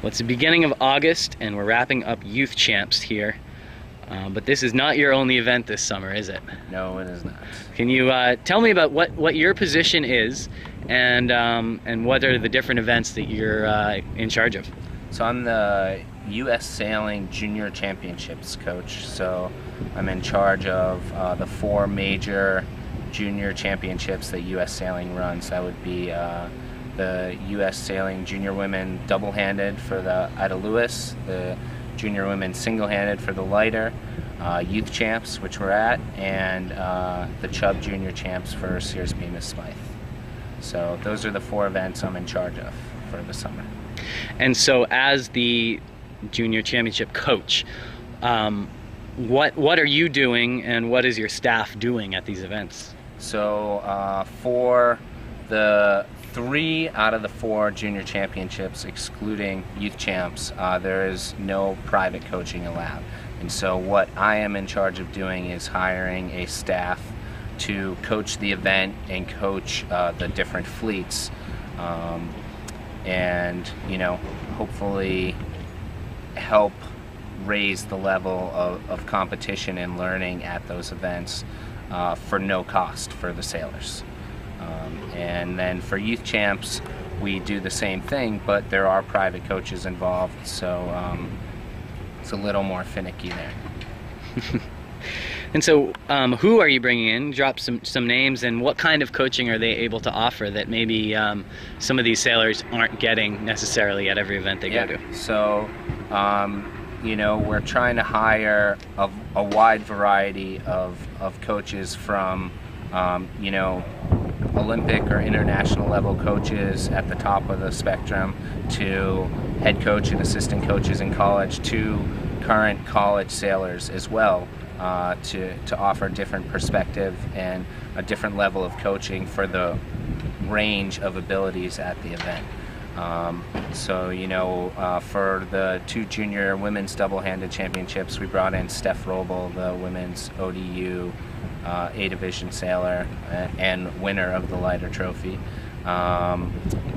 Well, it's the beginning of August, and we're wrapping up Youth Champs here. But this is not your only event this summer, is it? No, it is not. Can you tell me about what your position is, and what are the different events that you're in charge of? So I'm the U.S. Sailing Junior Championships coach. So I'm in charge of the 4 major junior championships that U.S. Sailing runs. That would be the U.S. Sailing Junior Women double-handed for the Ida Lewis, the Junior Women single-handed for the lighter, Youth Champs, which we're at, and the Chubb Junior Champs for Sears Bemis Smythe. So those are the 4 events I'm in charge of for the summer. And so as the Junior Championship coach, what are you doing and what is your staff doing at these events? So for the 3 out of the 4 junior championships, excluding Youth Champs, there is no private coaching allowed. And so what I am in charge of doing is hiring a staff to coach the event and coach the different fleets, and hopefully help raise the level of competition and learning at those events for no cost for the sailors. And then for Youth Champs, we do the same thing, but there are private coaches involved, so it's a little more finicky there. And so who are you bringing in? Drop some names, and what kind of coaching are they able to offer that maybe some of these sailors aren't getting necessarily at every event they go to? So we're trying to hire a wide variety of coaches from Olympic or international level coaches at the top of the spectrum to head coach and assistant coaches in college to current college sailors as well, to offer different perspective and a different level of coaching for the range of abilities at the event. For the 2 junior women's double-handed championships, we brought in Steph Roble, the women's ODU A division sailor and winner of the lighter trophy.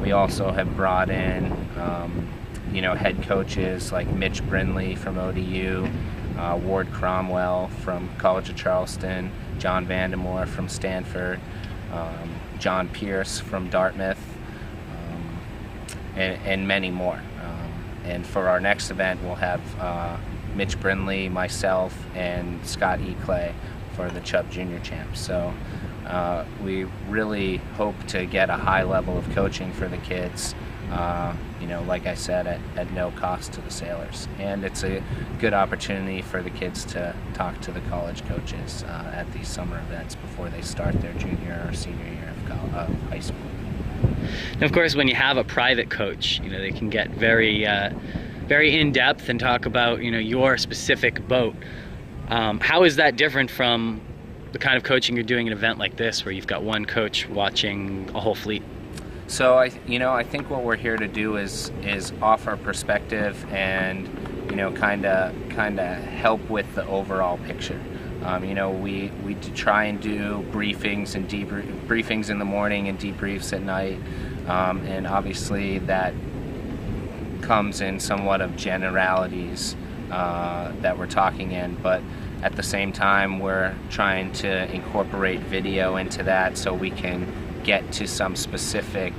We also have brought in head coaches like Mitch Brindley from ODU, Ward Cromwell from College of Charleston, John Vandemore from Stanford, John Pierce from Dartmouth, and many more. And for our next event, we'll have Mitch Brindley, myself, and Scott E. Clay for the Chubb Junior Champs. So we really hope to get a high level of coaching for the kids, like I said, at no cost to the sailors. And it's a good opportunity for the kids to talk to the college coaches at these summer events before they start their junior or senior year of high school. And of course, when you have a private coach, they can get very in-depth and talk about your specific boat. How is that different from the kind of coaching you're doing at an event like this, where you've got one coach watching a whole fleet? So I think what we're here to do is offer perspective and kind of help with the overall picture. We try and do briefings and briefings in the morning and debriefs at night, and obviously that comes in somewhat of generalities that we're talking in, but at the same time we're trying to incorporate video into that so we can get to some specific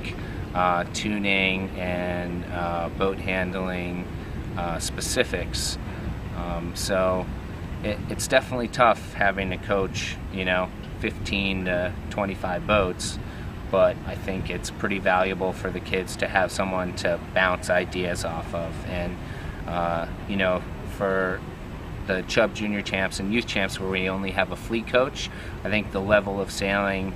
tuning and boat handling specifics. So it's definitely tough having to coach 15 to 25 boats, but I think it's pretty valuable for the kids to have someone to bounce ideas off of. And for the Chubb Junior Champs and Youth Champs, where we only have a fleet coach, I think the level of sailing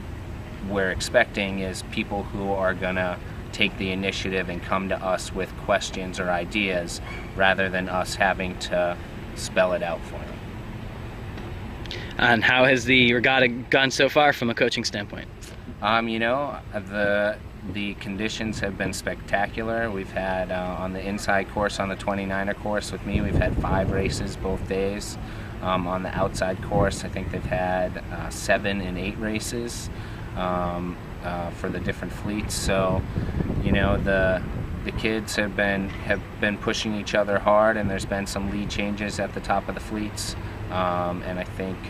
we're expecting is people who are gonna take the initiative and come to us with questions or ideas rather than us having to spell it out for them. And how has the regatta gone so far from a coaching standpoint? The conditions have been spectacular. We've had on the inside course, on the 29er course with me, we've had 5 races both days. On the outside course, I think they've had 7 and 8 races for the different fleets. So, the the kids have been pushing each other hard, and there's been some lead changes at the top of the fleets, and I think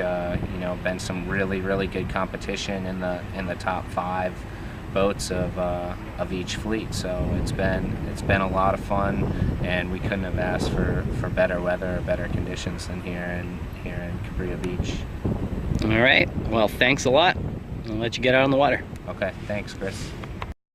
been some really good competition in the top 5 boats of each fleet. So it's been a lot of fun, and we couldn't have asked for better weather or better conditions than here in Cabrillo Beach. All right, well, thanks a lot. I'll let you get out on the water. Okay, thanks, Chris.